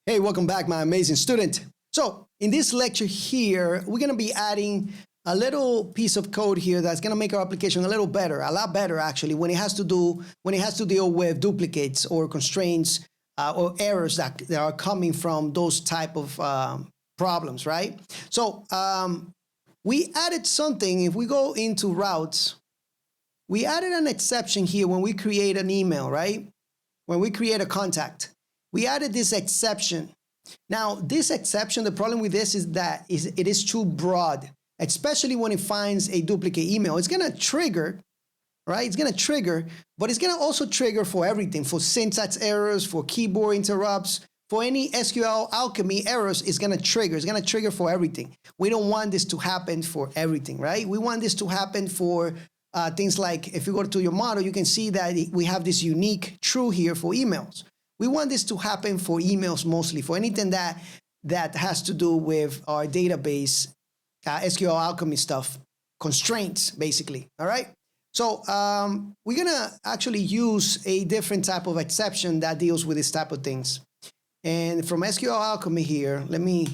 Hey, welcome back, my amazing student. So in this lecture here, we're going to be adding a little piece of code here that's going to make our application a little better, a lot better actually, when it has to deal with duplicates or constraints or errors that are coming from those type of problems, right? So we added something. If we go into routes, we added an exception here when we create an email, right? When we create a contact. We added this exception. Now, this exception, the problem with this is that it is too broad, especially when it finds a duplicate email. It's going to trigger, right? It's going to trigger, but it's going to also trigger for everything, for syntax errors, for keyboard interrupts, for any SQLAlchemy errors, it's going to trigger. It's going to trigger for everything. We don't want this to happen for everything, right? We want this to happen for things like, if you go to your model, you can see that we have this unique true here for emails. We want this to happen for emails mostly, for anything that has to do with our database, SQLAlchemy stuff, constraints, basically, all right? So we're gonna actually use a different type of exception that deals with this type of things. And from SQLAlchemy here, let me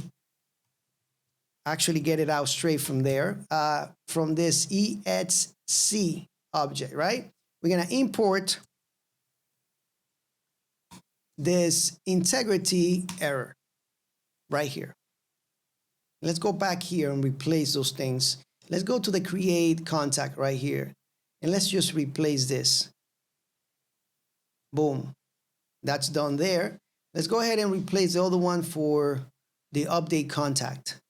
actually get it out straight from there, from this EXC object, right? We're gonna import this integrity error right here. Let's go back here and replace those things. Let's go to the create contact right here. And let's just replace this. Boom. That's done there. Let's go ahead and replace the other one for the update contact.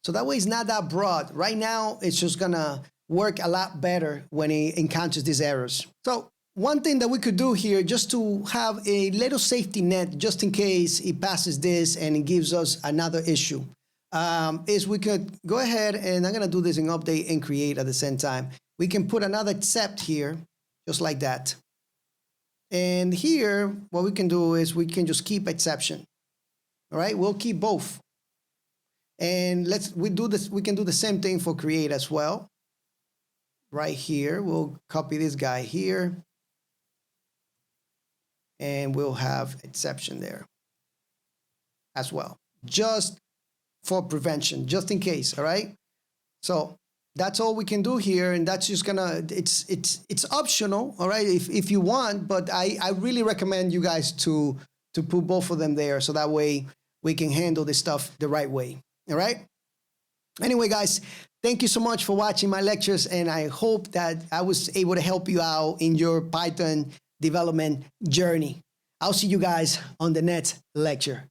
So that way it's not that broad. Right now, it's just gonna work a lot better when it encounters these errors. So one thing that we could do here, just to have a little safety net, just in case it passes this and it gives us another issue, is we could go ahead, and I'm going to do this in update and create at the same time. We can put another except here, just like that. And here, what we can do is we can just keep exception. All right, we'll keep both. And we can do the same thing for create as well. Right here, we'll copy this guy here. And we'll have exception there as well, just for prevention, just in case, all right? So that's all we can do here, and that's just gonna, it's optional, all right, if you want, but I really recommend you guys to put both of them there, so that way we can handle this stuff the right way, all right? Anyway, guys, thank you so much for watching my lectures, and I hope that I was able to help you out in your Python development journey. I'll see you guys on the next lecture.